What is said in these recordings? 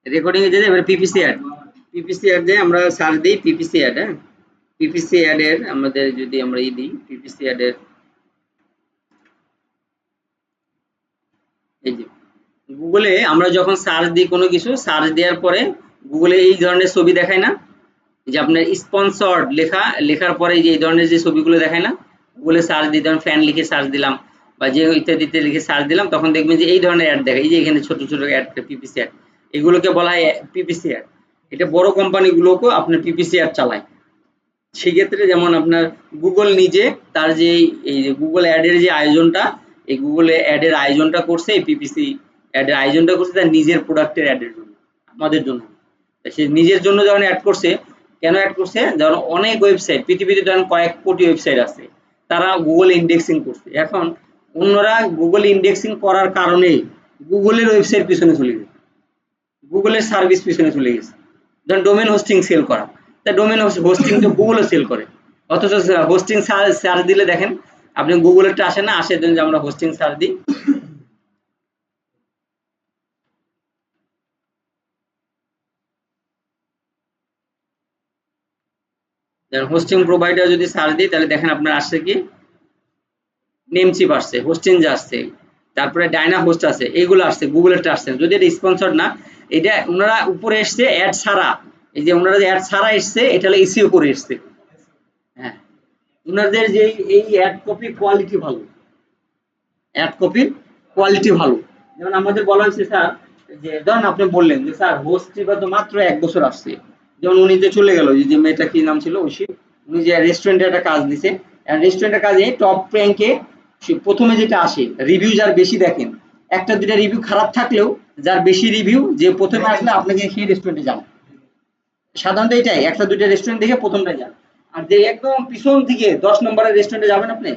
Recording এ যেতে এবার PPC add দিয়ে আমরা সার্চ দিই পিপিসি অ্যাড। হ্যাঁ, পিপিসি অ্যাড এর আমাদের যদি আমরা দিই পিপিসি অ্যাড এর এই যে গুগলে আমরা যখন সার্চ দিই কোনো কিছু, সার্চ দেওয়ার পরে গুগলে এই ধরনের ছবি দেখায় না, যে আপনার স্পন্সর্ড লেখার পরে যে এই ধরনের যে ছবিগুলো দেখায় না, গুগলে সার্চ দিই, ধরুন ফ্যান লিখে সার্চ দিলাম বা যে ইত্যাদিতে লিখে সার্চ দিলাম, তখন দেখবেন যে এই ধরনের অ্যাড দেখায়। এই যে এখানে ছোট ছোট অ্যাড, পিপিসি অ্যাড, এগুলোকে বলা হয় পিপিসি অ্যাড। এটা বড় কোম্পানিগুলোকেও আপনার পিপিসি অ্যাড চালায়। সেক্ষেত্রে যেমন আপনার গুগল নিজে তার যে এই যে গুগল অ্যাড এর যে আয়োজনটা, এই গুগল অ্যাড এর আয়োজনটা করছে, এই পিপিসি অ্যাড এর আয়োজনটা করছে তার নিজের প্রোডাক্টের অ্যাড এর জন্য, আমাদের জন্য। সে নিজের জন্য যখন অ্যাড করছে, কেন অ্যাড করছে, ধরুন অনেক ওয়েবসাইট পৃথিবীতে ধরেন কয়েক কোটি ওয়েবসাইট আছে, তারা গুগল ইন্ডেক্সিং করছে। এখন অন্যরা গুগল ইন্ডেক্সিং করার কারণে গুগলের ওয়েবসাইট পিছনে চলে গেছে, গুগলের সার্ভিস পিছনে চলে গেছে। ধরেন ডোমেন হোস্টিং সেল করা, তা ডোমেন হোস্টিং তো গুগলও সেল করে, অথচ হোস্টিং সার্চ দিলে দেখেন আপনি গুগলেরটা আসে না, আসে যে আমরা হোস্টিং সার্চ দিই, হোস্টিং প্রোভাইডার যদি সার্চ দিই তাহলে দেখেন আপনার আসছে কি, নেমচিপ আসছে, হোস্টিং আসছে, তারপরে ডাইনা হোস্ট আছে, এইগুলো আসছে, গুগলেরটা আসছে। যদি এটা স্পন্সর না, এটা ওনারা উপরে এসছে অ্যাড ছাড়া, এই যে ওনারা যে অ্যাড ছাড়া এসছে এটা হলো এসইও করে এসছে। হ্যাঁ, ওনাদের যে এই অ্যাড কপি কোয়ালিটি ভালো, অ্যাড কপির কোয়ালিটি ভালো। যেমন আমাদের বলা হয়েছে স্যার, যে ধরুন আপনি বললেন যে স্যার হোস্টিবা তো মাত্র ১ বছর আসছে। যেমন উনি যে চলে গেল, যে মেয়েটা কি নাম ছিল ঐশী, উনি যে রেস্টুরেন্টে একটা কাজ দিছে, রেস্টুরেন্টের কাজে টপ র্যাঙ্কে প্রথমে যেটা আসে, রিভিউ যার বেশি দেখেন, একটা দুইটা রিভিউ খারাপ থাকলেও যার বেশি রিভিউ যে প্রথমে আসলে আপনাকে সেই রেস্টুরেন্টে যান। সাধারণত এটাই, একটা দুইটা রেস্টুরেন্ট দেখে প্রথমটাই যান। আর যে একদম পিছন দিকে ১০ নম্বরের রেস্টুরেন্টে যাবেন আপনি,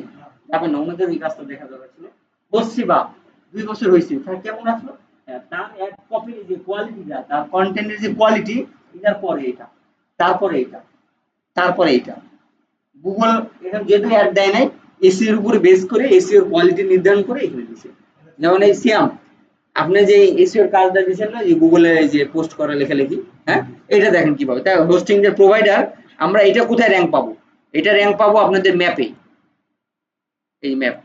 যাবেন না, ওনাদের ওই কাজটা দেখা দরকার ছিল। বসছিবা ২ বছর হয়েছে, তার কেমন আসলো, তার এক কপির যে কোয়ালিটিটা, তার কন্টেন্টের যে কোয়ালিটি, এটার পরে এটা, তারপরে এটা, তারপরে এটা। গুগল এখানে যেহেতু অ্যাড দেয় নাই, এসিও এর উপরে বেস করে এসিওর কোয়ালিটি নির্ধারণ করে এখানে দিছে। যেমন এই সিয়াম, আপনি যে এসইওর কাজটা দিয়েছেন না, যে গুগলে যে পোস্ট করা লেখালেখি, হ্যাঁ, এটা দেখেন কিভাবে, তাই হোস্টিং এর প্রোভাইডার, আমরা এটা কোথায় র্যাঙ্ক পাবো, এটা র্যাঙ্ক পাবো আপনাদের ম্যাপে, এই ম্যাপ,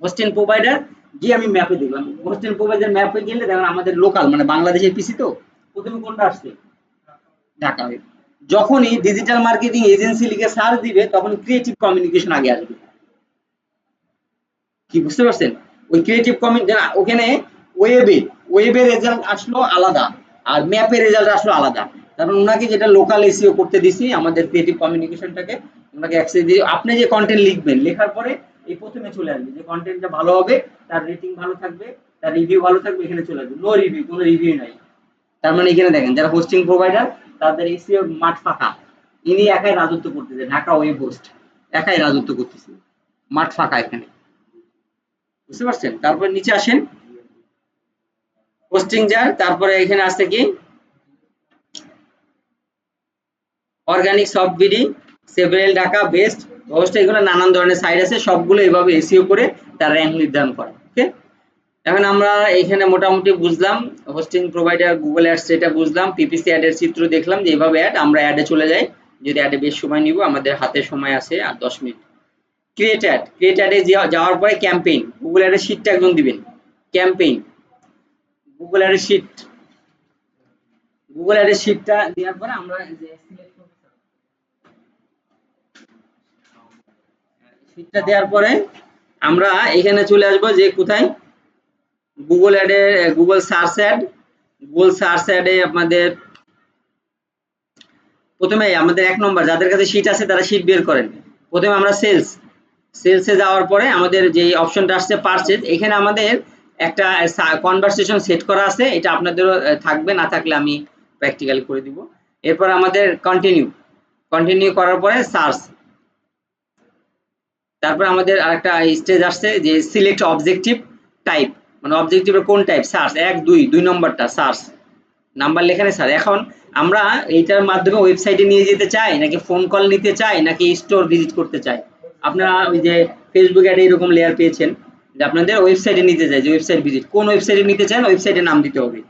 হোস্টিং প্রোভাইডার গিয়ে আমি ম্যাপে দেখলাম, হোস্টিং প্রোভাইডার ম্যাপে গেলে দেখেন আমাদের লোকাল মানে বাংলাদেশের পিসি তো প্রথমে কোনটা আসছে, ঢাকা। যখনই ডিজিটাল মার্কেটিং এজেন্সি লিখে সার্চ দিবে তখন ক্রিয়েটিভ কমিউনিকেশন আগে আসবে। কি বুঝতে পারছেন, ওই ক্রিয়েটিভ কমিউনিকেশন ওখানে ওয়েবে, ওয়েবের রেজাল্ট আসলো আলাদা, আর ম্যাপের রেজাল্ট আসলো আলাদা। কারণ ওনাকে যেটা লোকাল এসইও করতে দিছি আমাদের ক্রিয়েটিভ কমিউনিকেশনটাকে, ওনাকে অ্যাক্সেস দিয়ে আপনি যে কন্টেন্ট লিখবেন, লেখার পরে এই প্রথমে চলে আসবে, যে কন্টেন্টটা ভালো হবে, তার রেটিং ভালো থাকবে, তার রিভিউ ভালো থাকবে, এখানে চলে আসবে। নো রিভিউ, কোনো রিভিউ নাই। তার মানে এখানে দেখেন যারা হোস্টিং প্রোভাইডার তাদের এসইও মাঠ ফাঁকা, ইনি একাই রাজত্ব করতেছে, ঢাকা ওয়েব হোস্ট একাই রাজত্ব করতেছে, মাঠ ফাঁকা এখানে। বুঝতে পারছেন, তারপর নিচে আসেন, পোস্টিং যার, তারপরে এখানে আছে কি organic soft BD, several Dhaka, best host, এগুলো নানান ধরনের সাইট আছে, সবগুলো এইভাবে এসইও করে তার র্যাঙ্ক নির্ধারণ করে। ওকে, এখন আমরা এখানে মোটামুটি বুঝলাম হোস্টিং প্রোভাইডার গুগল অ্যাডস, এটা বুঝলাম, পিপিসি অ্যাড এর চিত্র দেখলাম যে এইভাবে অ্যাড, আমরা অ্যাডে চলে যাই। যদি অ্যাডে বেশ সময় নিব, আমাদের হাতে সময় আছে আর ১০ মিনিট। ক্রিয়েট অ্যাড, ক্রিয়েট অ্যাডে যাওয়ার পরে ক্যাম্পেইন, গুগল অ্যাডের শীটটা একজন দিবেন, ক্যাম্পেইন, গুগল অ্যাডের শীট, গুগল অ্যাডের শীটটা দেওয়ার পরে আমরা যে শীটটা দেওয়ার পরে আমরা এখানে চলে আসবো, যে কোথায় গুগল অ্যাডে, Google search ad, Google search অ্যাডে আপনাদের প্রথমে আমাদের ১ নম্বর যাদের কাছে শীট আছে তারা শীট বের করেন। প্রথমে আমরা সেলসে যাওয়ার পরে আমাদের যে অপশনটা আসছে পারচেজ, এখানে আমাদের একটা কনভারসেশন সেট করা আছে, এটা আপনাদেরও থাকবে, না থাকলে আমি প্র্যাকটিক্যালি করে দিব। এরপর আমাদের কন্টিনিউ, কন্টিনিউ করার পরে সার্চ, তারপর আমাদের আরেকটা স্টেজ আসছে যে সিলেক্ট অবজেক্টিভ টাইপ, মানে অবজেক্টিভের কোন টাইপ, সার্চ ১ ২ নম্বরটা সার্চ, নাম্বার লেখানে স্যার। এখন আমরা এইটার মাধ্যমে ওয়েবসাইটে নিয়ে যেতে চাই, নাকি ফোন কল নিতে চাই, নাকি স্টোর ভিজিট করতে চাই। আপনারা ওই যে ফেসবুক অ্যাডে এরকম লেয়ার পেয়েছেন যে আপনাদের ওয়েবসাইটে নিতে চাই, যে ওয়েবসাইট ভিজিট, কোন ওয়েবসাইটে নিতে চান ওয়েবসাইটের নাম দিতে হবে।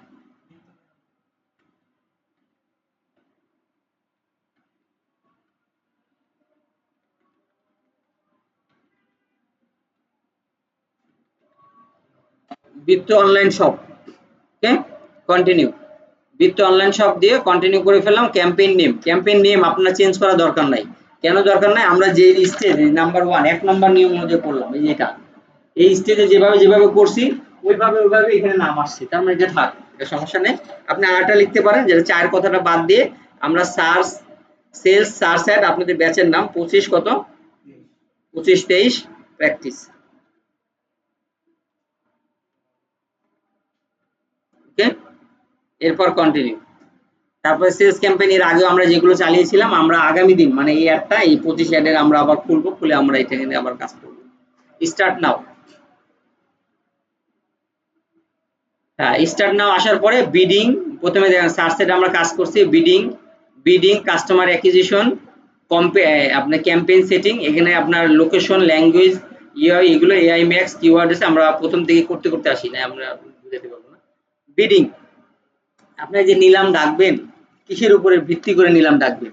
বৃত্ত অনলাইন শপ, ওকে কন্টিনিউ। বৃত্ত অনলাইন শপ দিয়ে কন্টিনিউ করে ফেললাম। ক্যাম্পেইন নেম আপনার চেঞ্জ করা দরকার নাই। কেন দরকার নাই? আমরা যে স্টেজ নাম্বার 1 এক নাম্বার নিয়ম অনুযায়ী করলাম, এই এটা এই স্টেজে যেভাবে করছি ওইভাবে এখানে নাম আসছে, তার মানে এটা থাক, এটা সমস্যা নেই। আপনি আরেকটা লিখতে পারেন যেটা 4 কথাটা বাদ দিয়ে আমরা সার্চ সেলস সার্চ অ্যাড আপনাদের ব্যাচের নাম 25 কত 25-23 প্র্যাকটিস, ওকে। এরপর কন্টিনিউ। তারপরে সেলস ক্যাম্পেইন এর আগেও আমরা যেগুলো চালিয়েছিলাম আমরা আগামী দিন মানে এই অ্যাডটা এই 25 অ্যাডের আমরা আবার খুলবো, খুলে আমরা এটা এখানে আবার কাজ করব। Start now. হ্যাঁ, স্টার্ট নাও আসার পরে বিডিং, প্রথমে দেখেন সার্চেট আমরা কাজ করছি বিডিং কাস্টমার অ্যাকুইজিশন আপনার ক্যাম্পেইন সেটিং, এখানে আপনার লোকেশন ল্যাঙ্গুয়েজ ইআই এগুলো এআই ম্যাক্স কিওয়ার্ড আছে, আমরা প্রথম থেকে করতে আসি না, আমরা বুঝাতে পারবো না। বিডিং আপনার যে নিলাম ডাকবেন কিসের উপরে ভিত্তি করে নিলাম ডাকবেন,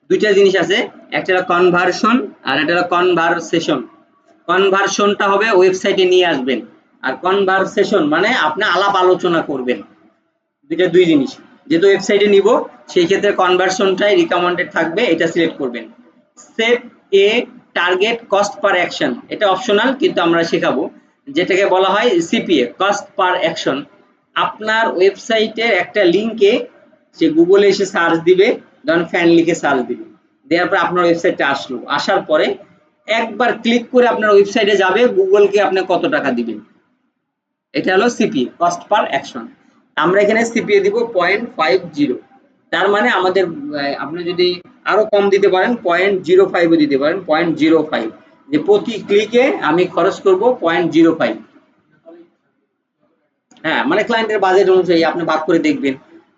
দুইটা জিনিস আছে, একটা হলো কনভার্সন আর একটা হলো কনভারসেশন। কনভার্সনটা হবে ওয়েবসাইটে নিয়ে আসবেন, আর কনভারসেশন মানে আপনি আলাপ আলোচনা করবেন, দুই জিনিস। যেহেতু ওয়েবসাইটে নিব সেই ক্ষেত্রে কনভার্সনটাই রিকমেন্ডেড থাকবে, এটা সিলেক্ট করবেন। Set a target cost per action, এটা অপশনাল কিন্তু আমরা শেখাবো, যেটাকে বলা হয় সিপিএ কস্ট পার অ্যাকশন। আপনার ওয়েবসাইটের একটা লিঙ্কে সে গুগলে এসে সার্চ দিবে, ধরুন ফ্যান লিখে সার্চ দিবে, দেওয়ার পর আপনার ওয়েবসাইটটা আসলো, আসার পরে একবার ক্লিক করে আপনার ওয়েবসাইটে যাবে, গুগলকে আপনি কত টাকা দিবেন, এটা হলো সিপিএ কস্ট পার অ্যাকশন। আমরা এখানে সিপিএ দিব 0.50, তার মানে আমাদের আপনি যদি আরো কম দিতে পারেন 0.05 দিতে পারেন, 0.05, যে প্রতি ক্লিকে আমি খরচ করব 0.05। হ্যাঁ, মানে ক্লায়েন্টের বাজেট অনুযায়ী আপনি ভাগ করে দেখবেন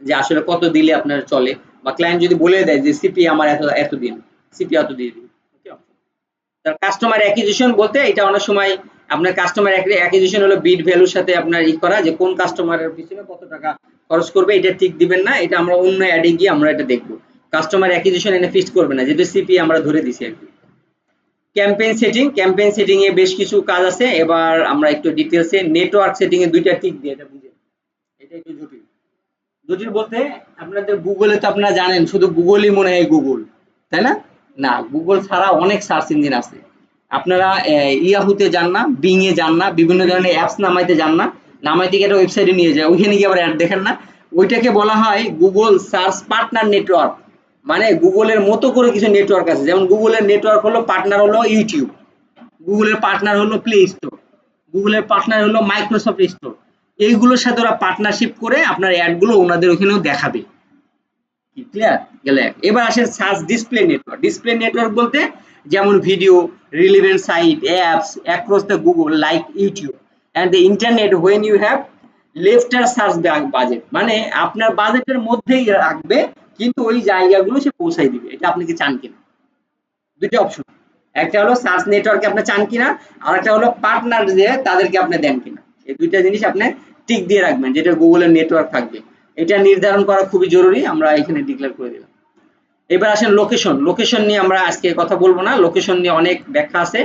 যে আসলে কত দিলে আপনার চলে, বা ক্লায়েন্ট যদি বলে দেয় যে সিপি আমার এত দিন, সিপি এত দিয়ে দিন। তার কাস্টমার অ্যাকুইজিশন বলতে এটা অনেক সময় আপনার কাস্টমার অ্যাকুইজিশন হলো বিড ভ্যালুর সাথে আপনার করা, যে কোন কাস্টমারের পিছনে কত টাকা খরচ করবে, এটা ঠিক দিবেন না, এটা আমরা অন্য অ্যাডে গিয়ে আমরা এটা দেখবো। কাস্টমার অ্যাকুইজিশন এনে ফিক্সড করবে না, যেহেতু সিপি আমরা ধরে দিছি আর কি। ক্যাম্পেইন সেটিং এ বেশ কিছু কাজ আছে, এবার আমরা একটু ডিটেইলসে নেটওয়ার্ক সেটিং এ দুইটা টিক দিয়ে এটা বুঝেন, এটা একটু জটিল বলতে আপনাদের গুগলে তো আপনারা জানেন শুধু গুগলই মনে হয় গুগল, তাই না? না, গুগল ছাড়া অনেক সার্চ ইঞ্জিন আছে। আপনারা ইয়াহুতে যান না, বিং এ যান না, বিভিন্ন ধরনের অ্যাপস নামাইতে যান না, নামাইতে গিয়ে একটা ওয়েবসাইটে নিয়ে যায়, ওইখানে গিয়ে আবার অ্যাড দেখেন না, ওইটাকে বলা হয় গুগল সার্চ পার্টনার নেটওয়ার্ক। মানে গুগলের মতো করে কিছু নেটওয়ার্ক আছে, যেমন গুগলের নেটওয়ার্ক হলো পার্টনার হলো ইউটিউব, গুগলের পার্টনার হলো প্লে স্টোর, গুগলের পার্টনার হলো মাইক্রোসফট স্টোর, এইগুলোর সাথে ওরা পার্টনারশিপ করে আপনার অ্যাড গুলো ওনাদের ওখানেও দেখাবে। কি ক্লিয়ার গেলে? এবার আসেন সার্চ ডিসপ্লে নেটওয়ার্ক বলতে যেমন video relevant site apps across the Google like YouTube and the internet when you have left আর সার্চ বাজেট, মানে আপনার বাজেটের মধ্যেই রাখবে কিন্তু ওই জায়গাগুলো সে পৌঁছাই দিবে। এটা আপনি কি চান কিনা? দুইটা অপশন, একটা হলো সার্চ নেটওয়ার্কে আপনি চান কিনা, আর একটা হলো পার্টনার যে তাদেরকে আপনি দেন কিনা। এই দুইটা জিনিস আপনি টিক দিয়ে রাখবেন, যেটা গুগলের নেটওয়ার্ক থাকবে, এটা নির্ধারণ করা খুবই জরুরি, আমরা এখানে ডিক্লেয়ার করে দিলাম। এবার আসেন লোকেশন নিয়ে আমরা আজকে কথা বলবো না, লোকেশন নিয়ে অনেক ব্যাখ্যা আছে,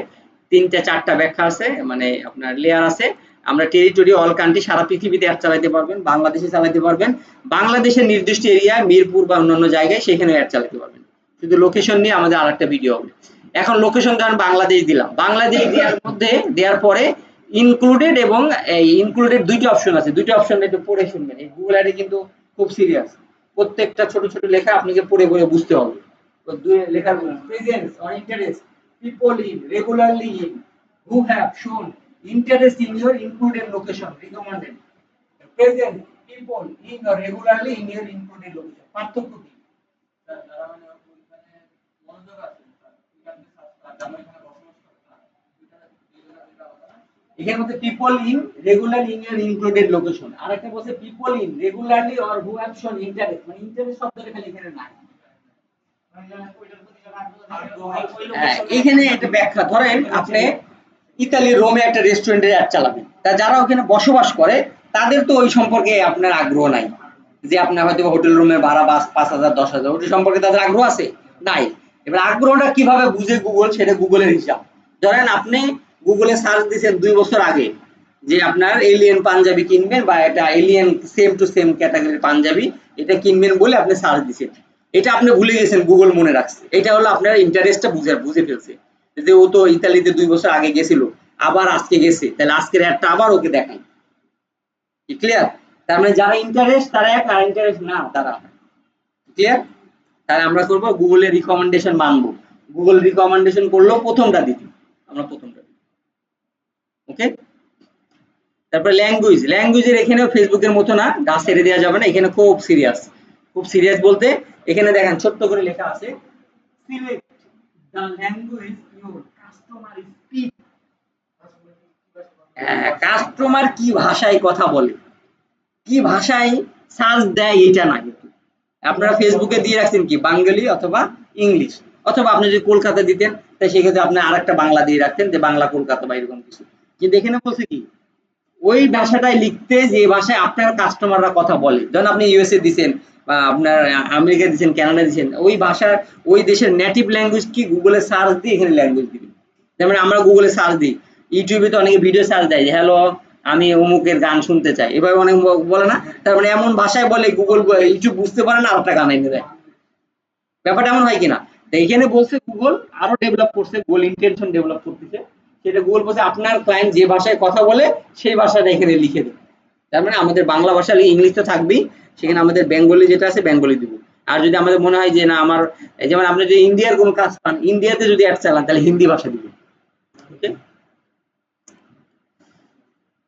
3-4টা ব্যাখ্যা আছে, মানে আপনার লেয়ার আছে। আমরা টেরিটরি অল কান্ট্রি সারা পৃথিবীতে অ্যাড চালাতে পারবেন, বাংলাদেশে চালাতে পারবেন, বাংলাদেশের নির্দিষ্ট এরিয়া মিরপুর বা অন্যান্য জায়গায় সেখানে অ্যাড চালাতে পারবেন। কিন্তু লোকেশন নিয়ে আমাদের আরেকটা ভিডিও হবে। এখন লোকেশন কারণ বাংলাদেশ দিলাম, বাংলাদেশ দেওয়ার মধ্যে দেওয়ার পরে ইনক্লুডেড এবং ইনক্লুডেড দুইটা অপশন আছে, দুইটা অপশন একটু পড়ে শুনবেন, এই গুগল অ্যাডে কিন্তু খুব সিরিয়াস, প্রত্যেকটা ছোট ছোট লেখা আপনাকে পড়ে বুঝতে হবে। তো দুই লেখাগুলো presence or interest people in regularly in who have shown interest in your included location recommended, present people in or regularly in your included location, পার্থক্য কি? যারা মানে ওইখানে মনোযোগ আছে এখানে বসবাস করে এখানে মধ্যে people in regular in your included location, আর একটা বলছে people in regularly or who have shown interest, মানে ইন্টারেস্ট শব্দটা খালি এখানে নাই। এখানে একটা ব্যাখ্যা, ধরেন আপনি ইতালির রোমে একটা রেস্টুরেন্টে অ্যাড চালাবেন, তা যারা ওখানে বসবাস করে তাদের তো ওই সম্পর্কে আপনার আগ্রহ নাই, যে আপনার হয়তো হোটেল রুমের ভাড়া 5,000 10,000 ওই সম্পর্কে তাদের আগ্রহ আছে নাই। এবার আগ্রহটা কিভাবে বুঝে গুগল, সেটা গুগলের হিসাব। ধরেন আপনি গুগলে সার্চ দিয়েছেন 2 বছর আগে যে আপনার এলিয়েন পাঞ্জাবি কিনবেন বা একটা এলিয়েন সেম টু সেম ক্যাটাগরির পাঞ্জাবি এটা কিনবেন বলে আপনি সার্চ দিচ্ছেন, এটা আপনি ভুলে গেছেন, গুগল মনে রাখছে। এটা হলো আপনার ইন্টারেস্টটা বুঝে ফেলছে যে ও তো ইতালিতে 2 বছর আগে গেছিল, আবার আজকে গেছে, তাহলে আজকের অ্যাডটা আবার ওকে দেখাই। ক্লিয়ার? তার মানে যারা ইন্টারেস্ট তারা এক, আর ইন্টারেস্ট না তারা। ক্লিয়ার? তাহলে আমরা করব গুগলের রিকমেন্ডেশন মানবো, গুগল রিকমেন্ডেশন করলেও প্রথমটা দিতে, আমরা প্রথমটা দিই। ওকে। তারপরে ল্যাঙ্গুয়েজ, ল্যাঙ্গুয়েজের এখানেও ফেসবুকের মতো না, গা ছেড়ে দেওয়া যাবে না, এখানে খুব সিরিয়াস। খুব সিরিয়াস বলতে এখানে দেখেন ছোট্ট করে লেখা আছে, select the language your customer speak. Customer কি ভাষায় কথা বলে, কি ভাষায় সার্চ দেয় এটা না, কিন্তু আপনারা ফেসবুকে দিয়ে রাখছেন কি বাঙালি অথবা ইংলিশ, অথবা আপনি যদি কলকাতা দিতেন তাই সেক্ষেত্রে আপনি আরেকটা বাংলা দিয়ে রাখতেন যে বাংলা কলকাতা বা এরকম কিছু। কিন্তু এখানে বলছে কি ওই ভাষাটাই লিখতে যে ভাষায় আপনার কাস্টমাররা কথা বলে। যখন আপনি ইউএসএ দিচ্ছেন বা আপনার আমেরিকা দিচ্ছেন, কানাডা দিচ্ছেন, ওই ভাষার ওই দেশের নেটিভ ল্যাঙ্গুয়েজ কি গুগলে সার্চ দিয়ে এখানে ল্যাঙ্গুয়েজ দিবেন। যেমন আমরা গুগলে সার্চ দিই, ইউটিউবে তো অনেকে ভিডিও সার্চ দেয়, হ্যালো আমি অমুকের গান শুনতে চাই, এভাবে অনেক বলে না, তার মানে এমন ভাষায় বলে গুগল ইউটিউব বুঝতে পারে না, আর একটা গান এনে দেয়। ব্যাপারটা এমন হয় কিনা? তো এইখানে বলছে গুগল আরো ডেভেলপ করছে, গুগল ইন্টেনশন ডেভেলপ করতেছে, সেটা গুগল বলছে আপনার ক্লায়েন্ট যে ভাষায় কথা বলে সেই ভাষাটা এখানে লিখে দেবে। তার মানে আমাদের বাংলা ভাষা ইংলিশ তো থাকবেই, সেখানে আমাদের বেঙ্গলি যেটা আছে বেঙ্গলি দিব। আর যদি আমাদের মনে হয় যে না আমার যেমন আপনি যদি ইন্ডিয়ার কোনো কাজ পান, ইন্ডিয়াতে যদি অ্যাড চালান তাহলে হিন্দি ভাষা দিবেন। ওকে।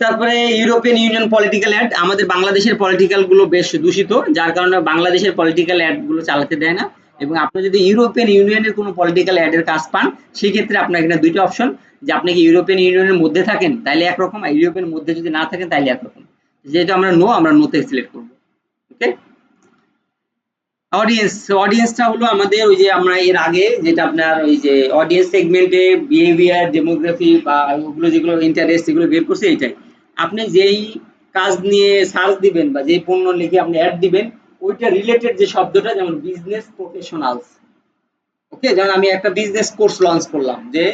তারপরে ইউরোপিয়ান ইউনিয়ন পলিটিক্যাল অ্যাড, আমাদের বাংলাদেশের পলিটিক্যাল গুলো বেশ দূষিত, যার কারণে বাংলাদেশের পলিটিক্যাল অ্যাড গুলো চালাতে দেয় না। এবং আপনি যদি ইউরোপিয়ান ইউনিয়নের কোনো পলিটিক্যাল অ্যাডের কাজ পান, সেক্ষেত্রে আপনার এখানে দুইটা অপশন, যে আপনি কি ইউরোপিয়ান ইউনিয়নের মধ্যে থাকেন তাইলে একরকম, আর ইউরোপিয়ান মধ্যে যদি না থাকেন তাইলে একরকম। যেহেতু আমরা নো, আমরা নোতে সিলেক্ট করবো। ওকে। অডিয়েন্স, অডিয়েন্সটা হলো আমাদের ওই যে আমরা এর আগে যেটা আপনার ওই যে অডিয়েন্স সেগমেন্টে বিহেভিয়ার ডেমোগ্রাফি বা ওগুলো যেগুলো ইন্টারেস্ট এগুলো বের করছে, এইটাই আপনি যেই কাজ নিয়ে সার্চ দিবেন বা যেই পণ্য লিখে আপনি অ্যাড দিবেন ওইটা রিলেটেড যে শব্দটা, যেমন বিজনেস প্রফেশনালস। ওকে, যেমন আমি একটা বিজনেস কোর্স লঞ্চ করলাম, যে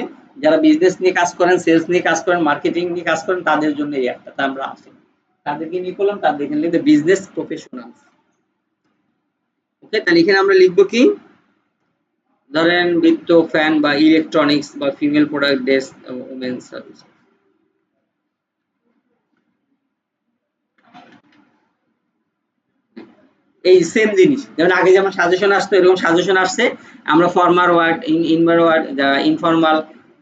যারা বিজনেস নিয়ে কাজ করেন, সেলস নিয়ে কাজ করেন, মার্কেটিং নিয়ে কাজ করেন, তাদের জন্য এই অ্যাডটা আমরা আসি, তাদেরকে নিয়ে করলাম, তাদেরকে লিখে বিজনেস প্রফেশনালস। ওকে, তাহলে এখানে আমরা লিখবো কি, ধরেন বৃত্ত, ফ্যান বা ইলেকট্রনিক্স বা female product, desk, women service. এই সেম জিনিস, যেমন আগে যেমন সাজেশন আসতো এরকম সাজেশন আসছে, আমরা formal word, ইনভার word, informal,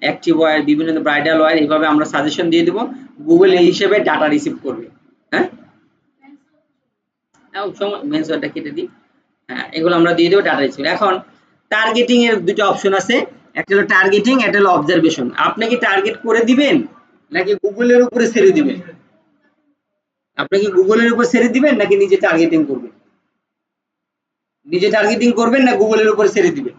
active word, বিভিন্ন ব্রাইডাল ওয়ার্ড, এইভাবে আমরা সাজেশন দিয়ে দেবো, গুগল এই হিসেবে ডাটা রিসিভ করবে। হ্যাঁ, মেন্স ওয়ার্ডটা কেটে দিই। হ্যাঁ, এগুলো আমরা দিয়ে দেবো ডাটা রিসিভ। এখন টার্গেটিং এর দুটো অপশন আছে, একটা হলো টার্গেটিং, একটা হলো অবজারভেশন। আপনি কি টার্গেট করে দিবেন নাকি গুগলের উপরে ছেড়ে দিবেন? আপনি কি গুগলের উপর ছেড়ে দিবেন নাকি নিজে টার্গেটিং করবেন? নিজে টার্গেটিং করবেন না গুগলের উপর ছেড়ে দিবেন?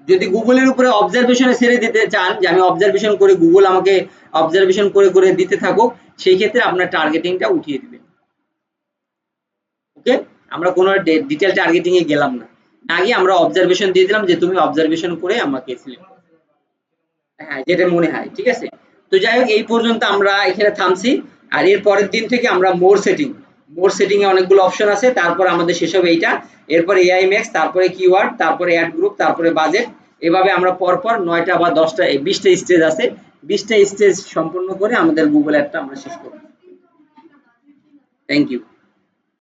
যদি গুগলের উপরে অবজারভেশনে ছেড়ে দিতে চান, যে আমি অবজারভেশন করে গুগল আমাকে অবজারভেশন করে করে দিতে থাকুক, সেই ক্ষেত্রে আপনার টার্গেটিংটা উঠিয়ে দিবেন। ওকে, আমরা কোনো ডিটেল টার্গেটিং এ গেলাম না, আগে আমরা অবজারভেশন দিয়ে দিলাম যে তুমি অবজারভেশন করে আমাকে সিলেক্ট করো। হ্যাঁ, যেটা মনে হয় ঠিক আছে। তো যাই হোক, এই পর্যন্ত আমরা এখানে থামছি। আর এর পরের দিন থেকে আমরা মোর সেটিং এ অনেকগুলো অপশন আছে, তারপর আমাদের শেষ হবে এইটা, এরপর এআই ম্যাক্স, তারপরে কিওয়ার্ড, তারপরে অ্যাড গ্রুপ, তারপরে বাজেট, এভাবে আমরা পরপর 9টা বা 10টা 20টা স্টেজ আছে, 20টা স্টেজ সম্পূর্ণ করে আমাদের গুগল অ্যাডটা আমরা শেষ করব। Thank you.